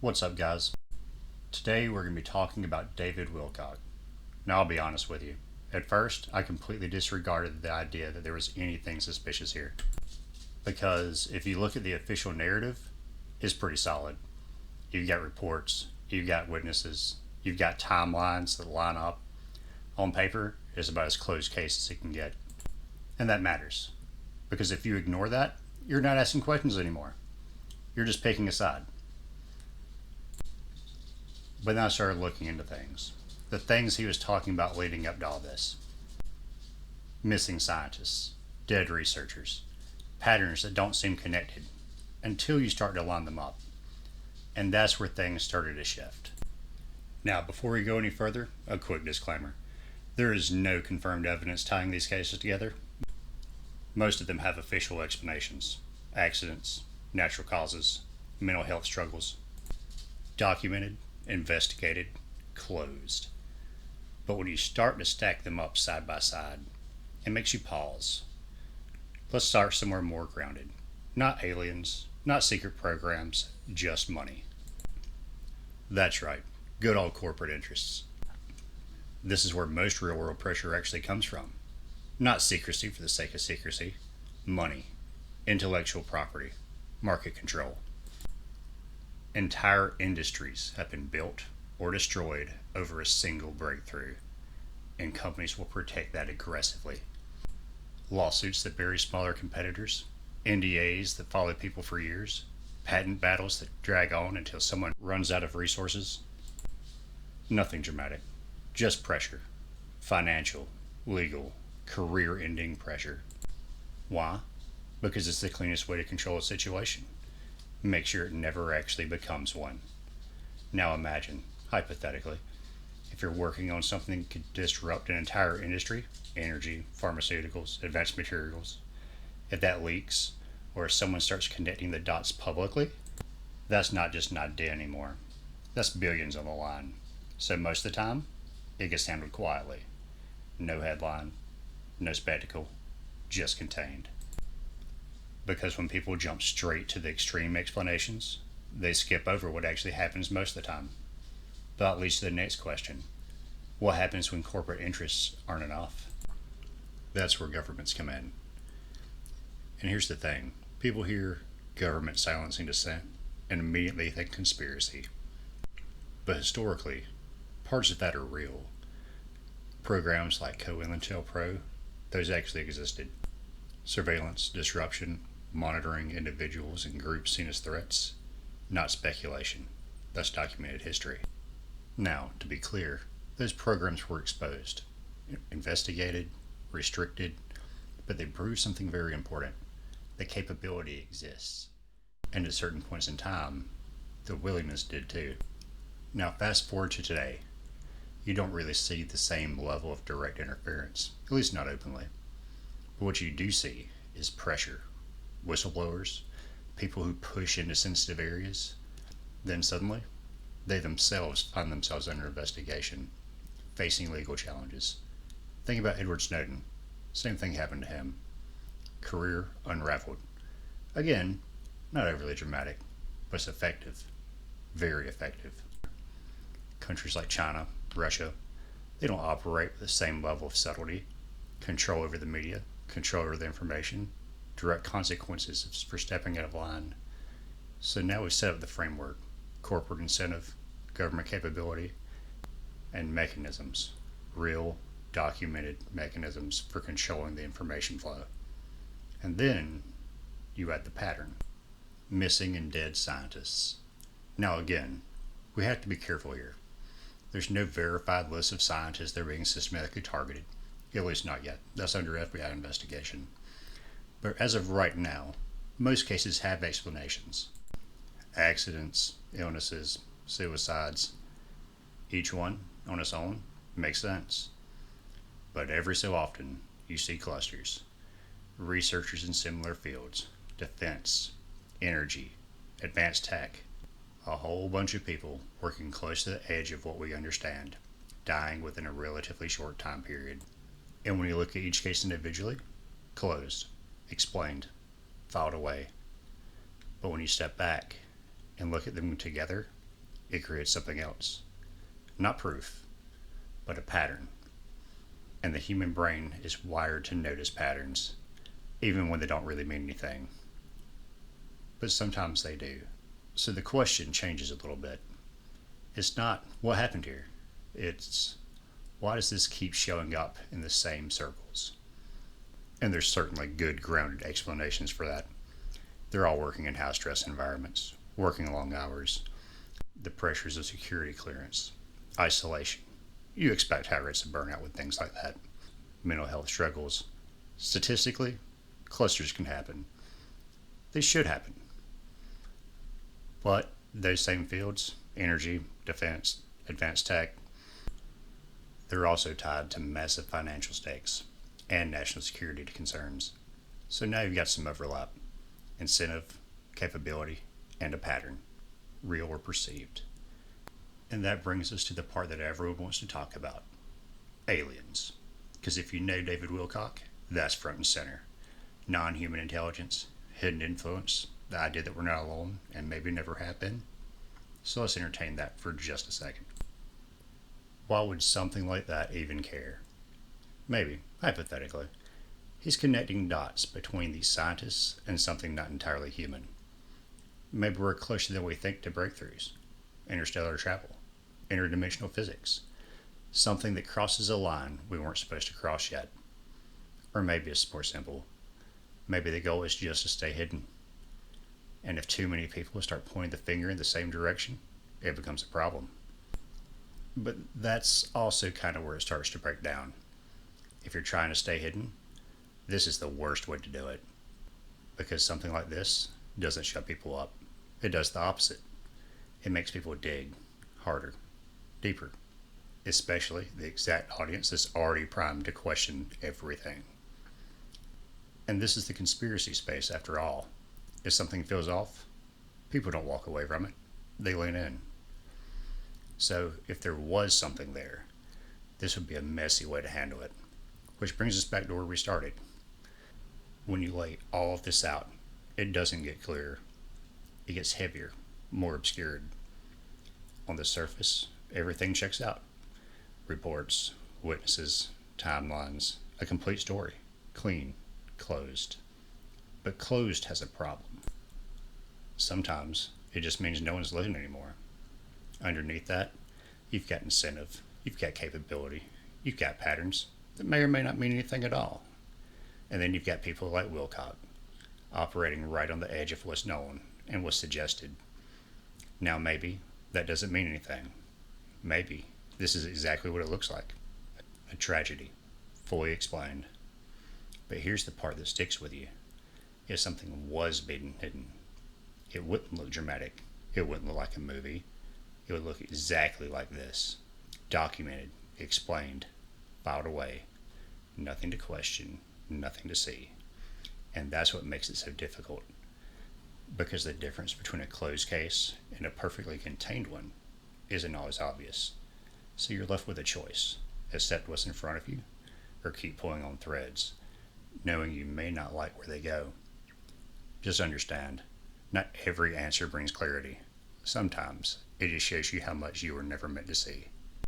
What's up, guys? Today we're going to be talking about David Wilcock. Now, I'll be honest with you. At first, I completely disregarded the idea that there was anything suspicious here. Because if you look at the official narrative, it's pretty solid. You've got reports, you've got witnesses, you've got timelines that line up. On paper, it's about as closed case as it can get. And that matters. Because if you ignore that, you're not asking questions anymore. You're just picking a side. But then I started looking into things. The things he was talking about leading up to all this. Missing scientists, dead researchers, patterns that don't seem connected until you start to line them up. And that's where things started to shift. Now, before we go any further, a quick disclaimer. There is no confirmed evidence tying these cases together. Most of them have official explanations. Accidents, natural causes, mental health struggles. Documented, investigated, closed. But when you start to stack them up side by side, it makes you pause. Let's start somewhere more grounded. Not aliens, not secret programs, just money. That's right, good old corporate interests. This is where most real world pressure actually comes from. Not secrecy for the sake of secrecy. Money, intellectual property, market control. Entire industries have been built or destroyed over a single breakthrough, and companies will protect that aggressively. Lawsuits that bury smaller competitors, NDAs that follow people for years, patent battles that drag on until someone runs out of resources. Nothing dramatic, just pressure. Financial, legal, career-ending pressure. Why? Because it's the cleanest way to control a situation. Make sure it never actually becomes one. Now imagine, hypothetically, if you're working on something that could disrupt an entire industry, energy, pharmaceuticals, advanced materials, if that leaks, or if someone starts connecting the dots publicly, that's not just an idea anymore. That's billions on the line. So most of the time, it gets handled quietly. No headline, no spectacle, just contained. Because when people jump straight to the extreme explanations, they skip over what actually happens most of the time. That leads to the next question. What happens when corporate interests aren't enough? That's where governments come in. And here's the thing. People hear government silencing dissent and immediately think conspiracy. But historically, parts of that are real. Programs like COINTELPRO, those actually existed. Surveillance, disruption, monitoring individuals and groups seen as threats, not speculation. That's documented history. Now, to be clear, those programs were exposed, investigated, restricted, but they proved something very important. The capability exists. And at certain points in time, the willingness did too. Now, fast forward to today. You don't really see the same level of direct interference, at least not openly. But what you do see is pressure. Whistleblowers, people who push into sensitive areas. Then suddenly, they themselves find themselves under investigation, facing legal challenges. Think about Edward Snowden. Same thing happened to him. Career unraveled. Again, not overly dramatic, but it's effective. Very effective. Countries like China, Russia, they don't operate with the same level of subtlety, control over the media, control over the information, direct consequences for stepping out of line. So now we've set up the framework, corporate incentive, government capability, and mechanisms, real, documented mechanisms for controlling the information flow. And then you add the pattern, missing and dead scientists. Now again, we have to be careful here. There's no verified list of scientists that are being systematically targeted, at least not yet. That's under FBI investigation. But as of right now, most cases have explanations. Accidents, illnesses, suicides. Each one, on its own, makes sense. But every so often, you see clusters. Researchers in similar fields, defense, energy, advanced tech. A whole bunch of people working close to the edge of what we understand, dying within a relatively short time period. And when you look at each case individually, closed, explained, filed away. But when you step back and look at them together, it creates something else. Not proof, but a pattern. And the human brain is wired to notice patterns, even when they don't really mean anything. But sometimes they do. So the question changes a little bit. It's not, what happened here? It's, why does this keep showing up in the same circles? And there's certainly good grounded explanations for that. They're all working in high stress environments, working long hours, the pressures of security clearance, isolation. You expect high rates of burnout with things like that. Mental health struggles. Statistically, clusters can happen. They should happen. But those same fields, energy, defense, advanced tech, they're also tied to massive financial stakes and national security concerns. So now you've got some overlap. Incentive, capability, and a pattern, real or perceived. And that brings us to the part that everyone wants to talk about, aliens. Because if you know David Wilcock, that's front and center. Non-human intelligence, hidden influence, the idea that we're not alone and maybe never have been. So let's entertain that for just a second. Why would something like that even care? Maybe, hypothetically, he's connecting dots between these scientists and something not entirely human. Maybe we're closer than we think to breakthroughs, interstellar travel, interdimensional physics, something that crosses a line we weren't supposed to cross yet. Or maybe it's more simple. Maybe the goal is just to stay hidden. And if too many people start pointing the finger in the same direction, it becomes a problem. But that's also kind of where it starts to break down. If you're trying to stay hidden, this is the worst way to do it. Because something like this doesn't shut people up. It does the opposite. It makes people dig harder, deeper, especially the exact audience that's already primed to question everything. And this is the conspiracy space after all. If something feels off, people don't walk away from it. They lean in. So if there was something there, this would be a messy way to handle it. Which brings us back to where we started. When you lay all of this out, it doesn't get clearer. It gets heavier, more obscured. On the surface, everything checks out. Reports, witnesses, timelines, a complete story. Clean, closed. But closed has a problem. Sometimes it just means no one's living anymore. Underneath that, you've got incentive, you've got capability, you've got patterns that may or may not mean anything at all. And then you've got people like Wilcock, operating right on the edge of what's known and what's suggested. Now maybe that doesn't mean anything. Maybe this is exactly what it looks like. A tragedy, fully explained. But here's the part that sticks with you. If something was being hidden, it wouldn't look dramatic. It wouldn't look like a movie. It would look exactly like this. Documented, explained, filed away. Nothing to question, nothing to see. And that's what makes it so difficult. Because the difference between a closed case and a perfectly contained one isn't always obvious. So you're left with a choice. Accept what's in front of you, or keep pulling on threads, knowing you may not like where they go. Just understand, not every answer brings clarity. Sometimes it just shows you how much you were never meant to see.